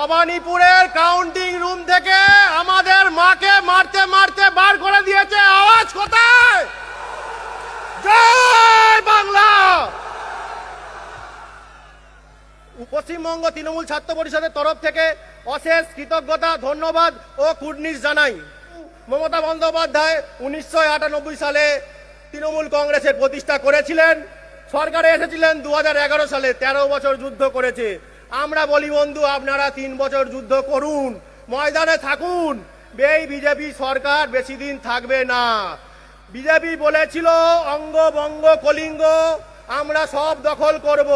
ভবানীপুরের counting room থেকে আমাদের মাকে মারতে মারতে বার করে দিয়েছে। আওয়াজ কোথায়? জয় বাংলা। পশ্চিমবঙ্গ তৃণমূল ছাত্র পরিষদের তরফ থেকে অশেষ কৃতজ্ঞতা, ধন্যবাদ ও কুর্নিশ জানাই। মমতা বন্দ্যোপাধ্যায় 1998 সালে তৃণমূল কংগ্রেসের প্রতিষ্ঠা করেছিলেন, সরকারে এসেছিলেন 2011 সালে। 13 বছর যুদ্ধ করেছে। আমরা বলি বন্ধু, আপনারা 3 বছর যুদ্ধ করুন, ময়দানে থাকুন। এই বিজেপি সরকার বেশি দিন থাকবে না। বিজেপি বলেছিল অঙ্গ বঙ্গ কলিঙ্গ আমরা সব দখল করব।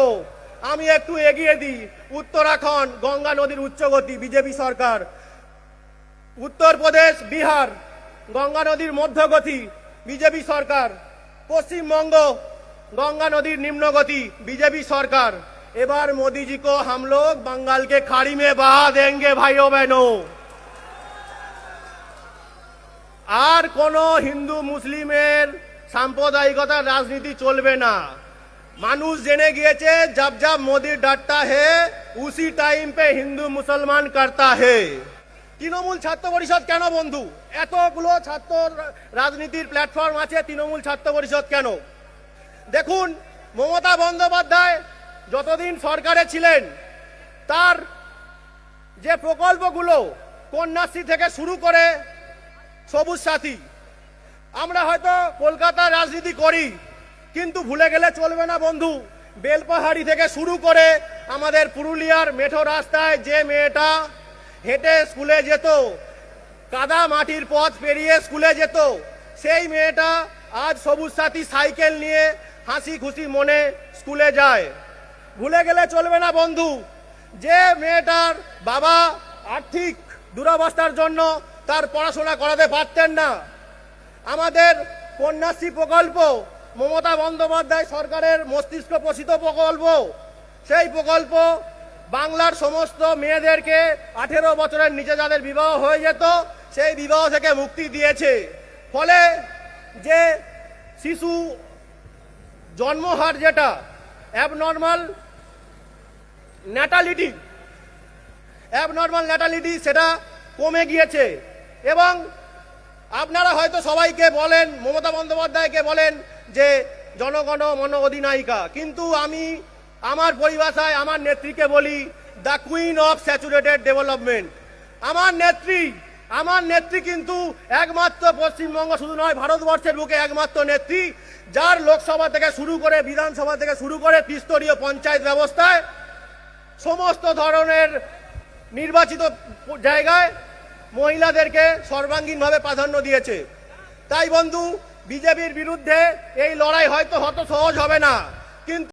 আমি একটু এগিয়ে দিই, উত্তরাখণ্ড গঙ্গা নদীর উচ্চগতি বিজেপি সরকার, উত্তরপ্রদেশ বিহার গঙ্গা নদীর মধ্যগতি বিজেপি সরকার, পশ্চিমবঙ্গ गंगा नदी निम्न गति बीजेपी सरकार। एबार मोदी जी को हम लोग बंगाल के खाड़ी में बहा देंगे भाइयों बहनों। आर कोनो हिंदू मुस्लिमेर साम्प्रदायिकतार राजनीति चलबे ना। मानुष जेने गिয়েছে जब जब मोदी डरता है उसी टाइम पे हिंदू मुसलमान करता है। तृणमूल छात्र परिषद केन बंधु एतगुलो छात्र राजनीतिर प्लैटफर्म आछे, तृणमूल छात्र परिषद केन? देखुन ममता बंदोपाध्याय যতদিন সরকারে ছিলেন তার যে প্রকল্পগুলো কন্যাশ্রী থেকে শুরু করে সবুজ সাথী, আমরা হয়তো কলকাতার রাজনীতি করি কিন্তু ভুলে গেলে চলবে না বন্ধু। বেলপাহাড়ি থেকে শুরু করে আমাদের পুরুলিয়ার মেঠো রাস্তায় যে মেয়েটা হেঁটে স্কুলে যেত, কাদা মাটির পথ পেরিয়ে স্কুলে যেত, সেই মেয়েটা আজ সবুজ সাথী সাইকেল নিয়ে হাসি খুশি মনে স্কুলে যায়। ভুলে গেলে চলবে না বন্ধু, যে মেয়েটার বাবা আর্থিক দুরবস্থার জন্য তার পড়াশোনা করাতে পারতেন না। আমাদের কন্যাশ্রী প্রকল্প মমতা বন্দ্যোপাধ্যায় সরকারের মস্তিষ্ক পোষিত প্রকল্প। সেই প্রকল্প বাংলার সমস্ত মেয়েদেরকে 18 বছরের নিচে যাদের বিবাহ হয়ে যেত সেই বিবাহ থেকে মুক্তি দিয়েছে। ফলে যে শিশু জন্মহার যেটা অ্যাবনর্মাল ন্যাটালিটি সেটা কমে গিয়েছে। এবং আপনারা হয়তো সবাইকে বলেন, মমতা বন্দ্যোপাধ্যায়কে বলেন যে জনগণ মন অধিনায়িকা, কিন্তু আমি আমার পরিভাষায় আমার নেত্রীকে বলি the queen of saturated development. আমার নেত্রী কিন্তু একমাত্র পশ্চিমবঙ্গ শুধু নয় ভারতবর্ষের বুকে একমাত্র নেত্রী যার লোকসভা থেকে শুরু করে বিধানসভা থেকে শুরু করে ত্রিস্তরীয় পঞ্চায়েত ব্যবস্থায় সমস্ত ধরনের নির্বাচিত জায়গায় মহিলাদেরকে সর্বাঙ্গীনভাবে প্রাধান্য দিয়েছে। তাই বন্ধু, বিজেপির বিরুদ্ধে এই লড়াই হয়তো সহজ হবে না, কিন্তু